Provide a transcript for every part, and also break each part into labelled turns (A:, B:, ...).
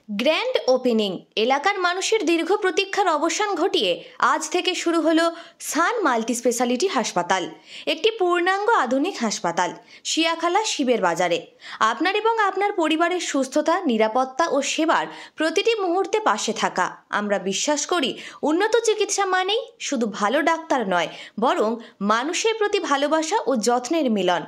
A: Grand opening এলাকার মানুষের দীর্ঘ প্রতীক্ষার অবসান ঘটিয়ে আজ থেকে শুরু হলো সান মাল্টি স্পেশালিটি হাসপাতাল, একটি পূর্ণাঙ্গ আধুনিক হাসপাতাল শিয়াখালা শিবের বাজারে। আপনার এবং আপনার পরিবারের সুস্থতা, নিরাপত্তা ও সেবার প্রতিটি মুহূর্তে পাশে থাকা। আমরা বিশ্বাস করি উন্নত চিকিৎসা মানেই শুধু ভালো ডাক্তার নয়, বরং মানুষের প্রতি ভালোবাসা ও যত্নের মিলন।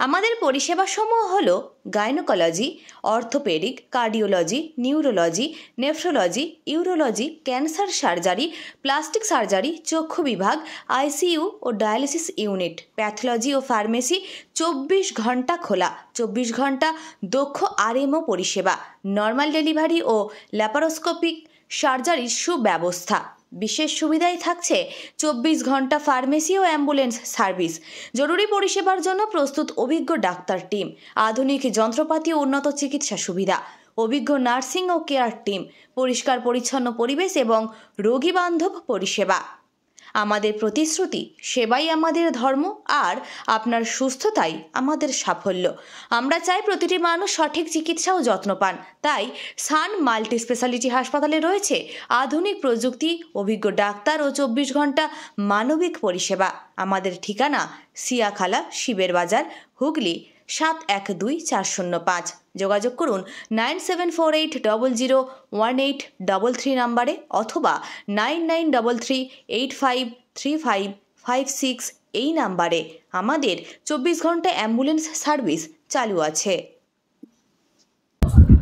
A: আমাদের পরিষেবাসমূহ হলো gynaecology, orthopaedic, cardiology, neurology, nephrology, urology, cancer surgery, plastic surgery, চক্ষু বিভাগ, আইসিইউ ও ডায়ালিসিস ইউনিট, প্যাথোলজি ও ফার্মেসি। 24 ঘন্টা খোলা, 24 ঘন্টা দক্ষ আরএমও পরিষেবা, নর্মাল ডেলিভারি ও ল্যাপারোস্কোপিক সার্জারির সুব্যবস্থা। বিশেষ সুবিধায় থাকছে 24 ঘন্টা ফার্মেসি ও অ্যাম্বুলেন্স সার্ভিস। জরুরি পরিষেবার জন্য প্রস্তুত অভিজ্ঞ ডাক্তার টিম, আধুনিক যন্ত্রপাতি ও উন্নত চিকিৎসা সুবিধা, অভিজ্ঞ নার্সিং ও কেয়ার টিম, পরিষ্কার পরিচ্ছন্ন পরিবেশ এবং রোগী বান্ধব পরিষেবা। আমাদের প্রতিশ্রুতি, সেবাই আমাদের ধর্ম, আর আপনার সুস্থতাই আমাদের সাফল্য। আমরা চাই প্রতিটি মানুষ সঠিক চিকিৎসা ও যত্ন পান। তাই সান মাল্টি স্পেশালিটি হাসপাতালে রয়েছে আধুনিক প্রযুক্তি, অভিজ্ঞ ডাক্তার ও 24 ঘন্টা মানবিক পরিষেবা। আমাদের ঠিকানা শিয়াখালা শিবের বাজার, হুগলি 712405। যোগাযোগ করুন 9748001833 নম্বরে অথবা 9933853556 এই নাম্বারে। আমাদের 24 ঘন্টা অ্যাম্বুলেন্স সার্ভিস চালু আছে।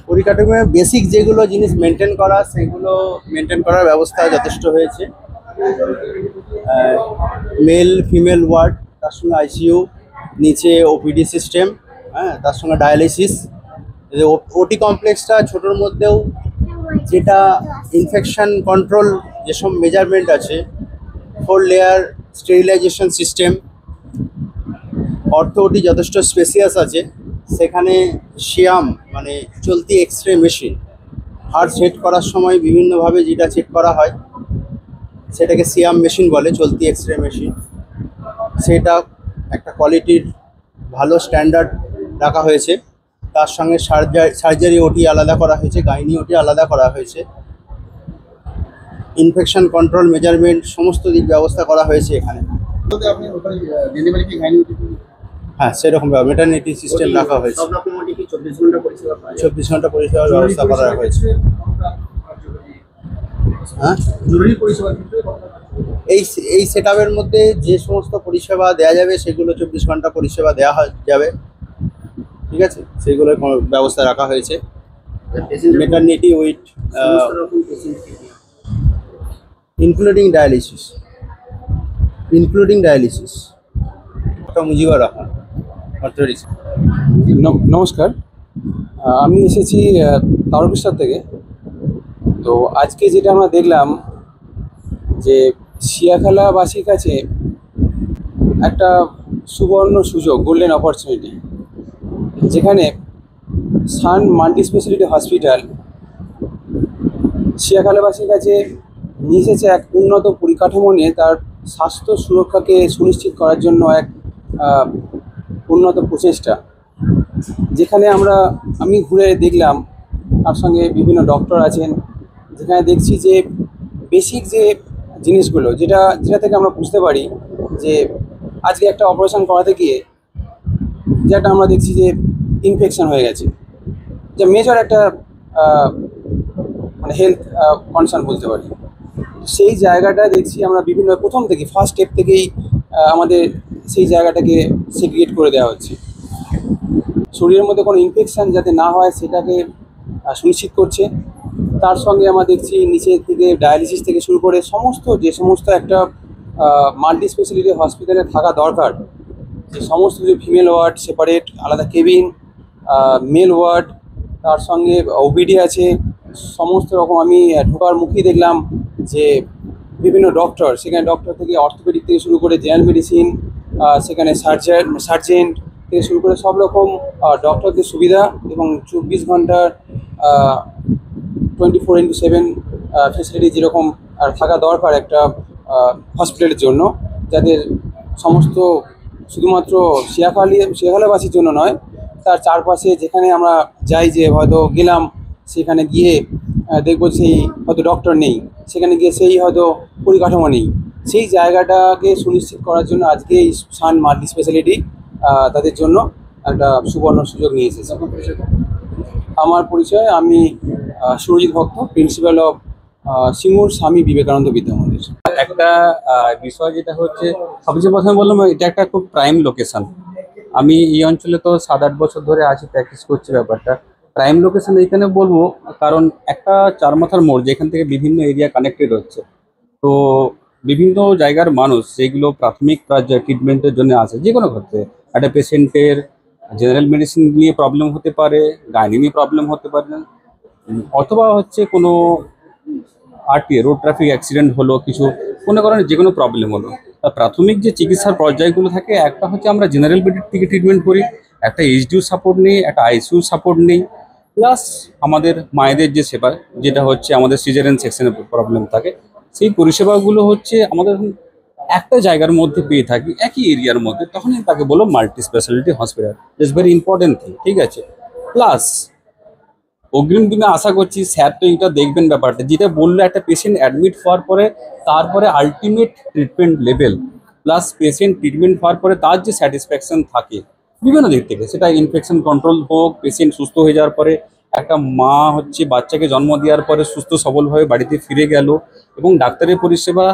B: পরিকাঠামো বেসিক যেগুলো জিনিস মেনটেন করা, সেগুলো মেনটেন করার ব্যবস্থা যথেষ্ট হয়েছে। মেল ফিমেল ওয়ার্ড, তার সঙ্গে আইসিইউ, নিচে ওপিডি সিস্টেম, তার সঙ্গে ডায়ালিসিস। ওটি কমপ্লেক্সটা ছোটোর মধ্যেও যেটা ইনফেকশন কন্ট্রোল যেসব মেজারমেন্ট আছে, 4 লেয়ার স্টেরিলাইজেশন সিস্টেম। ওটি যথেষ্ট স্পেসিয়াস আছে। সেখানে শিয়াম মানে চলতি X ray machine, heart set করার সময় বিভিন্নভাবে যেটা চেক করা হয় সেটাকে সিয়াম মেশিন বলে, চলতি এক্স রে মেশিন। সেটা একটা কোয়ালিটির ভালো স্ট্যান্ডার্ড রাখা হয়েছে। তার সঙ্গে সার্জারি ওটি আলাদা করা হয়েছে, গাইনি ওটি আলাদা করা হয়েছে। ইনফেকশন কন্ট্রোল মেজারমেন্ট সমস্ত দিক ব্যবস্থা করা হয়েছে এখানে। হ্যাঁ, সেরকম মেটারনিটি সিস্টেম রাখা হয়েছে। 24 ঘন্টা পরিষেবার ব্যবস্থা করা হয়েছে। হ্যাঁ, এই সেট আপের মধ্যে যে সমস্ত পরিষেবা দেওয়া যাবে সেগুলো 24 ঘন্টা পরিষেবা দেওয়া যাবে। ঠিক আছে, সেগুলো ব্যবস্থা রাখা হয়েছে। Maternity with including dialysis. Mujibur Rahman.
C: নমস্কার, আমি এসেছি তারকেশ্বর থেকে। তো আজকে যেটা আমরা দেখলাম যে শিয়াখালাবাসীর কাছে একটা সুবর্ণ সুযোগ, গোল্ডেন অপরচুনিটি, যেখানে সান মাল্টি স্পেশালিটি হসপিটাল শিয়াখালাবাসীর কাছে নিয়ে এসেছে এক উন্নত পরিকাঠামো নিয়ে তার স্বাস্থ্য সুরক্ষাকে সুনিশ্চিত করার জন্য এক উন্নত প্রচেষ্টা। যেখানে আমি ঘুরে দেখলাম, তার সঙ্গে বিভিন্ন ডক্টর আছেন, যেখানে দেখছি যে বেসিক যে জিনিসগুলো যেটা থেকে আমরা বুঝতে পারি যে আজকে একটা অপারেশন করাতে গিয়ে যেটা আমরা দেখছি যে ইনফেকশন হয়ে গেছে, যা মেজর একটা মানে হেলথ কনসার্ন বলতে পারি। সেই জায়গাটা দেখছি আমরা বিভিন্ন প্রথম থেকে ফার্স্ট স্টেপ থেকেই আমাদের সেই জায়গাটাকে সেগ্রিগেট করে দেওয়া হচ্ছে। শরীরের মধ্যে কোনো ইনফেকশান যাতে না হয় সেটাকে সুনিশ্চিত করছে। তার সঙ্গে আমরা দেখছি নিচের থেকে ডায়ালিসিস থেকে শুরু করে যে সমস্ত একটা মাল্টি স্পেশালিটি হসপিটালে থাকা দরকার, যে সমস্ত যে ফিমেল ওয়ার্ড সেপারেট, আলাদা কেবিন, মেল ওয়ার্ড, তার সঙ্গে ওপিডি আছে, সমস্ত রকম। আমি ঢোকার মুখেই দেখলাম যে বিভিন্ন ডক্টর, সেখানে ডক্টর থেকে অর্থোপেডিক থেকে শুরু করে জেনারেল মেডিসিন, সেখানে সার্জেন্ট থেকে শুরু করে সব রকম ডক্টরদের সুবিধা এবং 24 ঘন্টার 24x7 ফেসিলিটি যেরকম থাকা দরকার একটা হসপিটালের জন্য, যাদের সমস্ত শুধুমাত্র শিয়াখালাবাসীর জন্য নয়, তার চারপাশে যেখানে আমরা যাই, যে হয়তো গেলাম সেখানে গিয়ে দেখবো সেই হয়তো ডক্টর নেই, সেখানে গিয়ে সেই হয়তো পরিকাঠামো নেই। সেই জায়গাটাকে সুনিশ্চিত করার জন্য আজকে এই সান মাল্টি স্পেশালিটি তাদের জন্য একটা সুবর্ণ সুযোগ নিয়ে এসেছে। আমার পরিচয়, আমি সুরজিৎ ভক্ত, প্রিন্সিপাল অফ সিঙ্গুর স্বামী বিবেকানন্দ বিদ্যা মন্দির।
D: একটা বিষয় যেটা হচ্ছে, সবচেয়ে প্রথমে বললাম এটা একটা খুব প্রাইম লোকেশন। আমি এই অঞ্চলে তো 7-8 বছর ধরে আছি, প্র্যাকটিস করছি। ব্যাপারটা প্রাইম লোকেশন এইখানে বলবো কারণ একটা চার মাথার মোড় যেখান থেকে বিভিন্ন এরিয়া কানেক্টেড হচ্ছে। তো বিভিন্ন জায়গার মানুষ যেগুলো প্রাথমিক পর্যায়ে ট্রিটমেন্টের জন্য আসে, যে কোনো ক্ষেত্রে একটা পেশেন্টের জেনারেল মেডিসিন নিয়ে প্রবলেম হতে পারে, গাইনি নিয়ে প্রবলেম হতে পারে, অথবা হচ্ছে কোনো আরটিএ রোড ট্রাফিক অ্যাক্সিডেন্ট হলো, কিছু কোনো কারণে যে কোনো প্রবলেম হলো, তা প্রাথমিক যে চিকিৎসার পর্যায়গুলো থাকে, একটা হচ্ছে আমরা জেনারেল বেডের থেকে ট্রিটমেন্ট করি, একটা এইচডিইউ সাপোর্ট নেই, একটা আইসিইউ সাপোর্ট নেই, প্লাস আমাদের মায়েদের যে সেবা, যেটা হচ্ছে আমাদের সিজারিয়ান সেকশনের প্রবলেম থাকে, সেই পরিষেবাগুলো হচ্ছে আমাদের একটা জায়গার মধ্যে পেয়ে থাকি, একই এরিয়ার মধ্যে, তখনই তাকে বলো multi speciality hospital. It's very important thing, ঠিক আছে। প্লাস অগ্রিম দিনে আশা করছি স্যার তো এটা দেখবেন ব্যাপারটা, যেটা বললো একটা পেশেন্ট অ্যাডমিট হওয়ার পরে তারপরে ultimate treatment level, plus patient treatment হওয়ার পরে তার যে স্যাটিসফ্যাকশন থাকে বিভিন্ন দিক থেকে, সেটা ইনফেকশন কন্ট্রোল হোক, পেশেন্ট সুস্থ হয়ে যাওয়ার পরে, একটা মা হচ্ছে বাচ্চাকে জন্ম দেওয়ার পরে সুস্থ সবলভাবে বাড়িতে ফিরে গেল, এবং ডাক্তারের পরিষেবা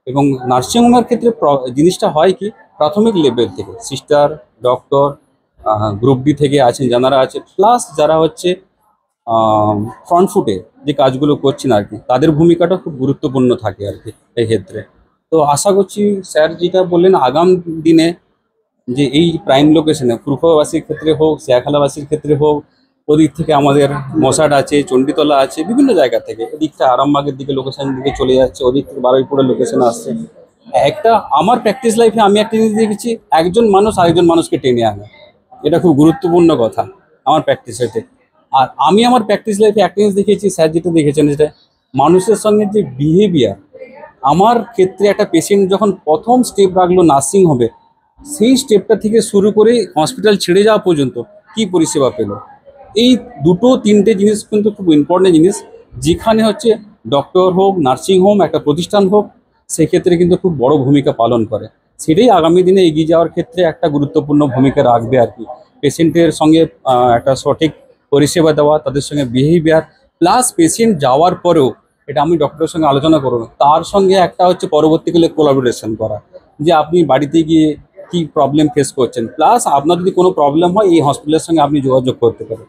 D: এবং নার্সিংহোমের ক্ষেত্রে জিনিসটা হয় কি, প্রাথমিক লেভেল থেকে সিস্টার, ডক্টর, গ্রুপ ডি থেকে আছেন যারা আছে, প্লাস যারা হচ্ছে ফ্রন্ট ফুটে যে কাজগুলো করছেন আর কি, তাদের ভূমিকাটা খুব গুরুত্বপূর্ণ থাকে আর কি এই ক্ষেত্রে। তো আশা করছি স্যার যেটা বললেন আগাম দিনে যে এই প্রাইম লোকেশনে পূর্ববাসীর ক্ষেত্রে হোক, শেয়াখালাবাসীর ক্ষেত্রে হোক, ওদিক থেকে আমাদের মশাট আছে, চণ্ডীতলা আছে, বিভিন্ন জায়গা থেকে এদিকটা আরামবাগের দিকে লোকেশন দিকে চলে যাচ্ছে, ওদিক থেকে বারুইপুরের লোকেশন আসছে। একটা আমার প্র্যাকটিস লাইফে আমি একটা জিনিস দেখেছি, একজন মানুষ আরেকজন মানুষকে টেনে আনে, এটা খুব গুরুত্বপূর্ণ কথা আমার প্র্যাকটিসেতে। আর আমি আমার প্র্যাকটিস লাইফে একটা জিনিস দেখেছি, স্যার যেটা দেখেছেন, যেটা মানুষের সঙ্গে যে বিহেভিয়ার, আমার ক্ষেত্রে একটা পেশেন্ট যখন প্রথম স্টেপ রাখলো নার্সিং হবে, সেই স্টেপটা থেকে শুরু করে হসপিটাল ছেড়ে যাওয়া পর্যন্ত কি পরিষেবা পেল, এই দুটো তিনটে জিনিস কিন্তু খুব ইম্পর্টেন্ট জিনিস, যেখানে হচ্ছে ডক্টর হোক, নার্সিং হোম একটা প্রতিষ্ঠান হোক, সেক্ষেত্রে কিন্তু খুব বড় ভূমিকা পালন করে। সেটাই আগামী দিনে এগিয়ে যাওয়ার ক্ষেত্রে একটা গুরুত্বপূর্ণ ভূমিকা রাখবে আর কি। পেশেন্টের সঙ্গে একটা সঠিক পরিষেবা দেওয়া, তাদের সঙ্গে বিহেভিয়ার, প্লাস পেশেন্ট যাওয়ার পরেও, এটা আমি ডক্টরের সঙ্গে আলোচনা করব, তার সঙ্গে একটা হচ্ছে পরবর্তীকালে কোলাবোরেশন করা, যে আপনি বাড়িতে গিয়ে কি প্রবলেম ফেস করছেন, প্লাস আপনার যদি কোনো প্রবলেম হয় এই হসপিটালের সঙ্গে আপনি যোগাযোগ করতে পারেন।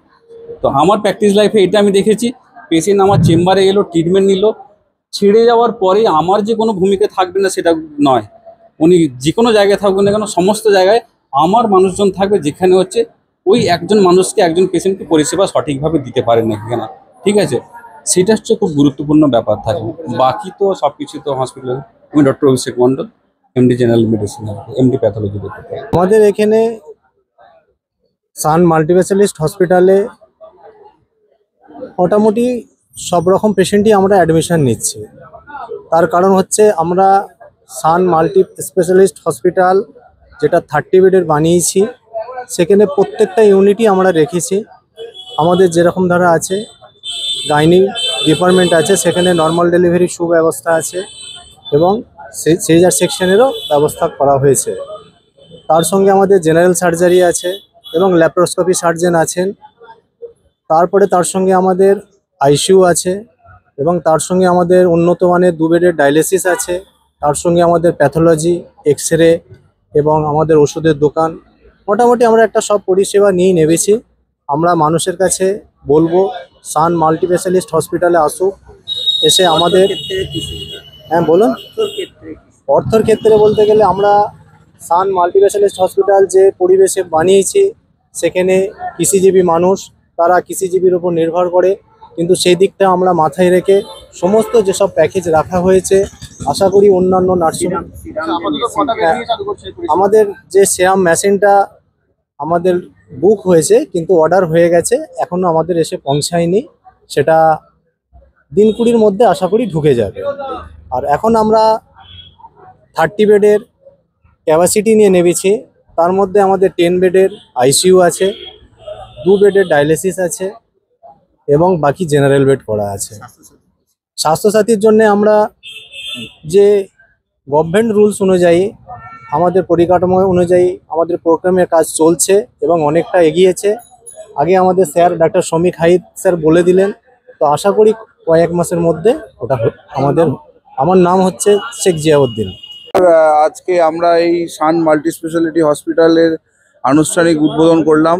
D: তো আমার প্র্যাকটিস লাইফে এটা আমি দেখেছি, পেশেন্ট আমার চেম্বারে এলো, ট্রিটমেন্ট নিল, ছেড়ে যাওয়ার পরে আমার যে কোনো ভূমিকা থাকবে না সেটা নয়, উনি যে কোনো জায়গায় থাকবেন না কেন, সমস্ত জায়গায় আমার মানুষজন থাকবে, যেখানে হচ্ছে ওই একজন মানুষকে, একজন পেশেন্টকে পরিষেবা সঠিকভাবে দিতে পারেন না কেন, ঠিক আছে। সেটা হচ্ছে খুব গুরুত্বপূর্ণ ব্যাপার থাকে। বাকি তো সব কিছু তো হসপিটাল। আমি doctor Abhishek Mondal, MD general medicine, MD pathology department.
E: আমাদের এখানে সান মাল্টিস্পেশালিস্ট হসপিটালে মোটামুটি সব রকম পেশেন্টই আমরা অ্যাডমিশন নিচ্ছি। তার কারণ হচ্ছে আমরা সান মাল্টি স্পেশালিস্ট হসপিটাল যেটা 30 বেডের বানিয়েছি, সেখানে প্রত্যেকটা ইউনিটই আমরা রেখেছি। আমাদের যেরকম ধারা আছে, গাইনি ডিপার্টমেন্ট আছে, সেখানে নর্মাল ডেলিভারির সুব্যবস্থা আছে এবং সিজার সেকশনেরও ব্যবস্থা করা হয়েছে। তার সঙ্গে আমাদের জেনারেল সার্জারি আছে এবং ল্যাপ্রোস্কোপি সার্জন আছেন। তারপরে তার সঙ্গে আমাদের আইসিইউ আছে এবং তার সঙ্গে আমাদের উন্নত মানের 2 বেডের ডায়ালিসিস আছে। তার সঙ্গে আমাদের প্যাথোলজি, এক্স রে এবং আমাদের ওষুধের দোকান, মোটামুটি আমরা একটা সব পরিষেবা নিয়েই নেমেছি। আমরা মানুষের কাছে বলবো সান মাল্টিস্পেশালিস্ট হসপিটালে আসুক, এসে আমাদের, হ্যাঁ বলুন। অর্থের ক্ষেত্রে বলতে গেলে আমরা সান মাল্টিস্পেশালিস্ট হসপিটাল যে পরিবেশে বানিয়েছি, সেখানে কৃষিজীবী মানুষ, তারা কৃষিজীবীর উপর নির্ভর করে, কিন্তু সেই দিকটা আমরা মাথায় রেখে সমস্ত যেসব প্যাকেজ রাখা হয়েছে, আশা করি অন্যান্য নার্সিং, আমাদের যে সেরাম মেশিনটা আমাদের বুক হয়েছে কিন্তু অর্ডার হয়ে গেছে, এখনও আমাদের এসে পৌঁছায়নি, সেটা দিন 20-র মধ্যে আশা করি ঢুকে যাবে। আর এখন আমরা 30 বেডের ক্যাপাসিটি নিয়ে নেমেছি। তার মধ্যে আমাদের 10 বেডের আইসিইউ আছে, 2 বেডের ডায়ালিসিস আছে এবং বাকি জেনারেল বেড করা আছে। স্বাস্থ্যসাথীর জন্য আমরা যে গভর্নমেন্ট রুলস অনুযায়ী, আমাদের পরিকাঠামো অনুযায়ী আমাদের প্রোগ্রামের কাজ চলছে এবং অনেকটা এগিয়েছে। আগে আমাদের sir doctor Shamik Haid sir বলে দিলেন, তো আশা করি কয়েক মাসের মধ্যে ওটা আমার নাম হচ্ছে শেখ জিয়াউদ্দিন।
F: আজকে আমরা এই সান মাল্টি স্পেশালিটি হসপিটালের আনুষ্ঠানিক উদ্বোধন করলাম।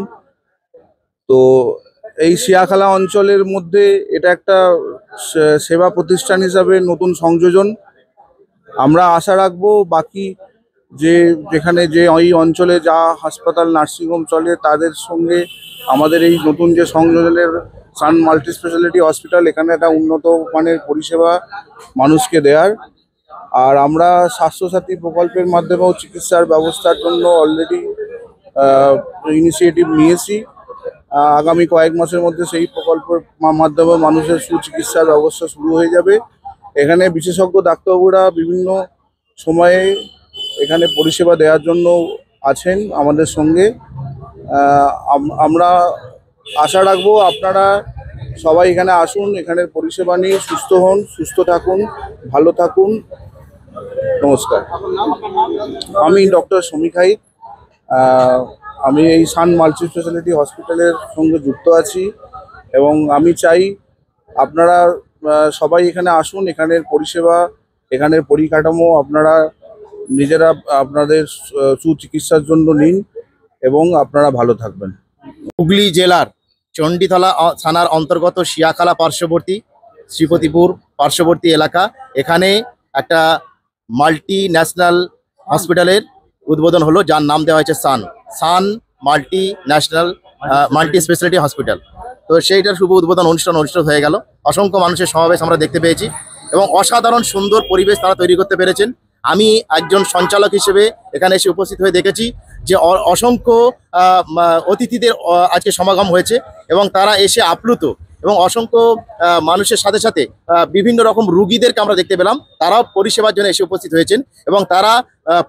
F: তো এই শিয়াখালা অঞ্চলের মধ্যে এটা একটা সেবা প্রতিষ্ঠান হিসাবে নতুন সংযোজন। আমরা আশা রাখবো বাকি যেখানে এই অঞ্চলে যা হাসপাতাল নার্সিংহোম চলে তাদের সঙ্গে আমাদের এই নতুন যে সংযোজনের সান মাল্টি স্পেশালিটি হসপিটাল, এখানে একটা উন্নত মানের পরিষেবা মানুষকে দেওয়ার। আর আমরা স্বাস্থ্যসাথী প্রকল্পের মাধ্যমেও চিকিৎসার ব্যবস্থার জন্য অলরেডি ইনিশিয়েটিভ নিয়েছি। আগামী কয়েক মাসের মধ্যে সেই প্রকল্পের মাধ্যমে মানুষের সুচিকিৎসার ব্যবস্থা শুরু হয়ে যাবে। এখানে বিশেষজ্ঞ ডাক্তারবাবুরা বিভিন্ন সময়ে এখানে পরিষেবা দেওয়ার জন্য আছেন আমাদের সঙ্গে। আমরা আশা রাখবো আপনারা সবাই এখানে আসুন, এখানের পরিষেবা নিয়ে সুস্থ হন, সুস্থ থাকুন, ভালো থাকুন। নমস্কার, আমি ডক্টর শমিক হাইদ। আমি এই সান মাল্টি স্পেশালিটি হসপিটালের সঙ্গে যুক্ত আছি এবং আমি চাই আপনারা সবাই এখানে আসুন, এখানের পরিষেবা, এখানের পরিকাঠামো আপনারা নিজেরা আপনাদের সুচিকিৎসার জন্য নিন এবং আপনারা ভালো থাকবেন।
G: হুগলি জেলার চণ্ডীতলা থানার অন্তর্গত শিয়াখালা পার্শ্ববর্তী শ্রীপতিপুর পার্শ্ববর্তী এলাকা, এখানে একটা মাল্টি ন্যাশনাল হসপিটালের উদ্বোধন হলো, যার নাম দেওয়া হয়েছে Sun multinational multi speciality hospital. তো সেইটার শুভ উদ্বোধন অনুষ্ঠান হয়ে গেল। অসংখ্য মানুষের সমাবেশ আমরা দেখতে পেয়েছি এবং অসাধারণ সুন্দর পরিবেশ তারা তৈরি করতে পেরেছেন। আমি একজন সঞ্চালক হিসেবে এখানে এসে উপস্থিত হয়ে দেখেছি যে অসংখ্য অতিথিদের আজকে সমাগম হয়েছে এবং তারা এসে আপ্লুত এবং অসংখ্য মানুষের সাথে সাথে বিভিন্ন রকম রুগীদেরকে আমরা দেখতে পেলাম, তারাও পরিষেবার জন্য এসে উপস্থিত হয়েছেন এবং তারা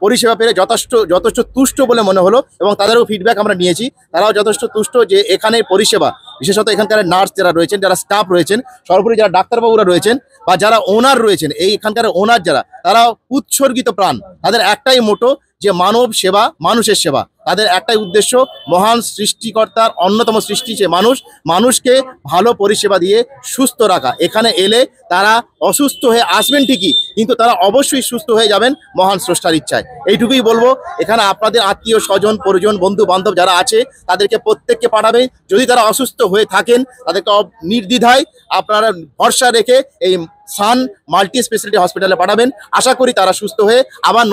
G: পরিষেবা পেয়ে যথেষ্ট তুষ্ট বলে মনে হলো এবং তাদেরও ফিডব্যাক আমরা নিয়েছি। তারাও যথেষ্ট তুষ্ট যে এখানে পরিষেবা, বিশেষত এখানকার নার্স যারা রয়েছেন, যারা স্টাফ রয়েছেন, সর্বোপরি যারা ডাক্তারবাবুরা রয়েছেন বা যারা ওনার রয়েছেন, এই এখানকার ওনার যারা, তারা উৎসর্গিত প্রাণ। তাদের একটাই মোটো যে মানব সেবা, মানুষের সেবা। তাদের একটাই উদ্দেশ্য, মহান সৃষ্টিকর্তার অন্যতম সৃষ্টি যে মানুষকে ভালো পরিষেবা দিয়ে সুস্থ রাখা। এখানে এলে তারা অসুস্থ হয়ে আসবেন ঠিকই, কিন্তু তারা অবশ্যই সুস্থ হয়ে যাবেন মহান স্রষ্টার ইচ্ছায়। এইটুকুই বলবো। এখানে আপনাদের আত্মীয় স্বজন, পরিজন, বন্ধু বান্ধব যারা আছে তাদেরকে প্রত্যেককে পাঠাবেন। যদি তারা অসুস্থ হয়ে থাকেন তাদেরকে নির্দ্বিধায় আপনারা ভরসা রেখে এই সান মাল্টি স্পেশালিটি হসপিটালে পাঠাবেন। আশা করি তারা সুস্থ হয়ে আবার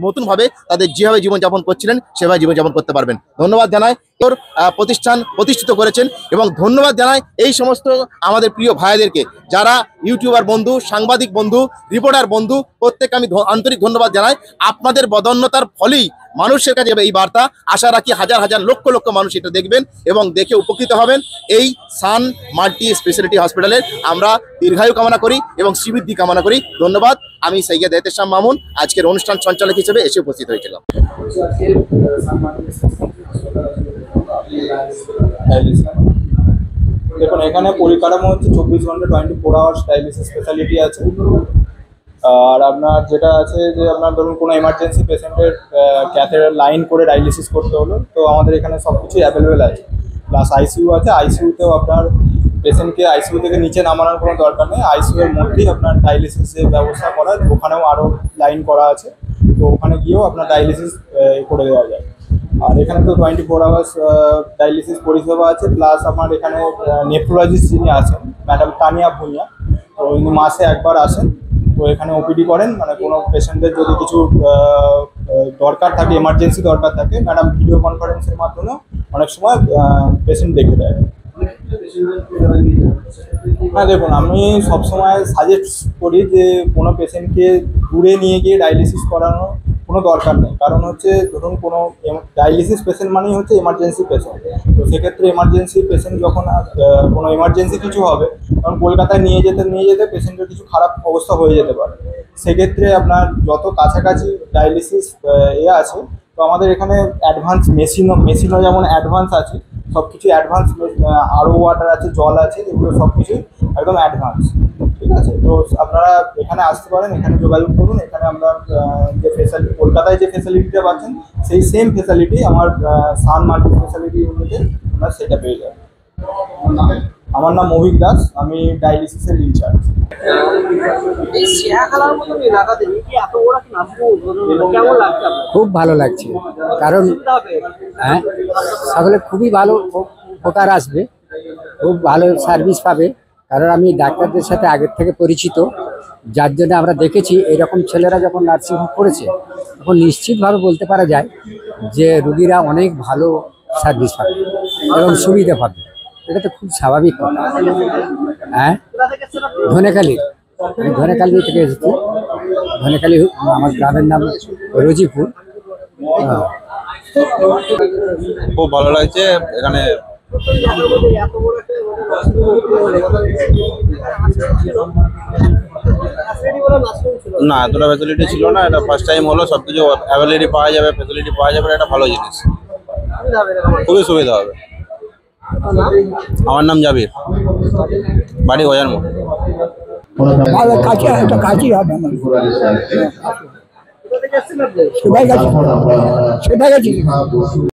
G: নতুনভাবে তাদের যেভাবে জীবনযাপন করছিলেন সেভাবে জীবনযাপন করতে পারবেন। ধন্যবাদ জানাই ওর প্রতিষ্ঠান প্রতিষ্ঠিত করেছেন এবং ধন্যবাদ জানাই এই সমস্ত আমাদের প্রিয় ভাইদেরকে, যারা ইউটিউবার বন্ধু, সাংবাদিক বন্ধু, রিপোর্টার বন্ধু, প্রত্যেককে আমি আন্তরিক ধন্যবাদ জানাই। আপনাদের বদান্যতার ফলেই মানুষের কাছে এই বার্তা। আশা রাখি হাজার হাজার লক্ষ লক্ষ মানুষ এটা দেখবেন এবং দেখে উপকৃত হবেন। এই সান মাল্টি স্পেশালিটি হসপিটালের আমরা দীর্ঘায়ু কামনা করি এবং শ্রীবৃদ্ধি কামনা করি। ধন্যবাদ। আমি সৈয়দ এহতেশাম মামুন আজকের অনুষ্ঠান সঞ্চালক হিসেবে এসে উপস্থিত হয়েছিলাম।
C: দেখুন, এখানে পরিকাঠামো হচ্ছে 24 ঘন্টা 24 আওয়ার্স ডায়ালিসিস স্পেশালিটি আছে। আর আপনার যেটা আছে যে আপনার ধরুন কোনো এমার্জেন্সি পেশেন্টের ক্যাথেটার লাইন করে ডায়ালিসিস করতে হলো, তো আমাদের এখানে সব কিছুই অ্যাভেলেবেল আছে। প্লাস আইসিইউ আছে, আইসিইউতেও আপনার পেশেন্টকে আইসিইউ থেকে নিচে নামানোর কোনো দরকার নেই। আইসিইউ এর মধ্যেই আপনার ডায়ালিসিসের ব্যবস্থা করা, ওখানেও আরও লাইন করা আছে, তো ওখানে গিয়েও আপনার ডায়ালিসিস করে দেওয়া যায়। আর এখানে তো 24 আওয়ার্স ডায়ালিসিস পরিষেবা আছে। প্লাস আমার এখানে নেফ্রোলজিস্ট যিনি আছেন ম্যাডাম তানিয়া ভুঁইয়া, তো উনি মাসে একবার আসেন, তো এখানে ওপিডি করেন। মানে কোনো পেশেন্টের যদি কিছু দরকার থাকে, এমার্জেন্সি দরকার থাকে, ম্যাডাম ভিডিও কনফারেন্সের মাধ্যমে অনেক সময় পেশেন্ট দেখে দেয়। হ্যাঁ, দেখুন, আমি সবসময় সাজেস্ট করি যে কোনো পেশেন্টকে দূরে নিয়ে গিয়ে ডায়ালিসিস করানো কোনো দরকার নেই। কারণ হচ্ছে ধরুন কোনো ডায়ালিসিস পেশেন্ট মানেই হচ্ছে এমার্জেন্সি পেশেন্ট। তো সেক্ষেত্রে এমার্জেন্সি পেশেন্ট যখন কোনো এমার্জেন্সি কিছু হবে, তখন কলকাতায় নিয়ে যেতে পেশেন্টের কিছু খারাপ অবস্থা হয়ে যেতে পারে। সেক্ষেত্রে আপনার যত কাছাকাছি ডায়ালিসিস আছে, তো আমাদের এখানে অ্যাডভান্স মেশিনও যেমন অ্যাডভান্স আছে, সব কিছু অ্যাডভান্স, আরও ওয়াটার আছে, জল আছে, এগুলো সব কিছুই একদম অ্যাডভান্স। ঠিক আছে, তো আপনারা এখানে আসতে পারেন, এখানে যোগাযোগ করুন। এখানে আমরা যে ফেসিলিটি কলকাতায় যে ফেসিলিটিটা পাচ্ছেন সেই সেম ফেসিলিটি আমার সান মাল্টি স্পেশালিটি ইউনিটে আপনারা সেটা পেয়ে যাবেন। আমার নাম মৌভিক দাস, আমি ডায়ালিসিসের ইনচার্জ।
H: খুব ভালো লাগছে, কারণ হ্যাঁ সকলে খুবই ভালো ভোটার আসবে, খুব ভালো সার্ভিস পাবে। কারণ আমি ডাক্তারদের সাথে আগের থেকে পরিচিত, যার জন্য আমরা দেখেছি এরকম ছেলেরা যখন নার্সিংহোম করেছে তখন নিশ্চিতভাবে বলতে পারা যায় যে রুগীরা অনেক ভালো সার্ভিস পাবে এবং সুবিধা পাবে। এটা তো খুব স্বাভাবিক কথা। হ্যাঁ, ধনেখালি, আমি ধনেখালি থেকে এসেছি। ধনেখালি আমার গ্রামের নাম রোজিপুর।
C: খুব ভালো লাগছে এখানে। না, এতটা ফ্যাসিলিটি ছিল না, এটা ফার্স্ট টাইম হলো। সবকিছু অ্যাভেলেবল পাওয়া যাবে, ফ্যাসিলিটি পাওয়া যাবে, এটা ভালো জিনিস, খুবই সুবিধা হবে। আমার নাম জাবির, বাড়ি গজার মোড়।
H: কাছে একটা কাছেই হবে সেটাই গেছি।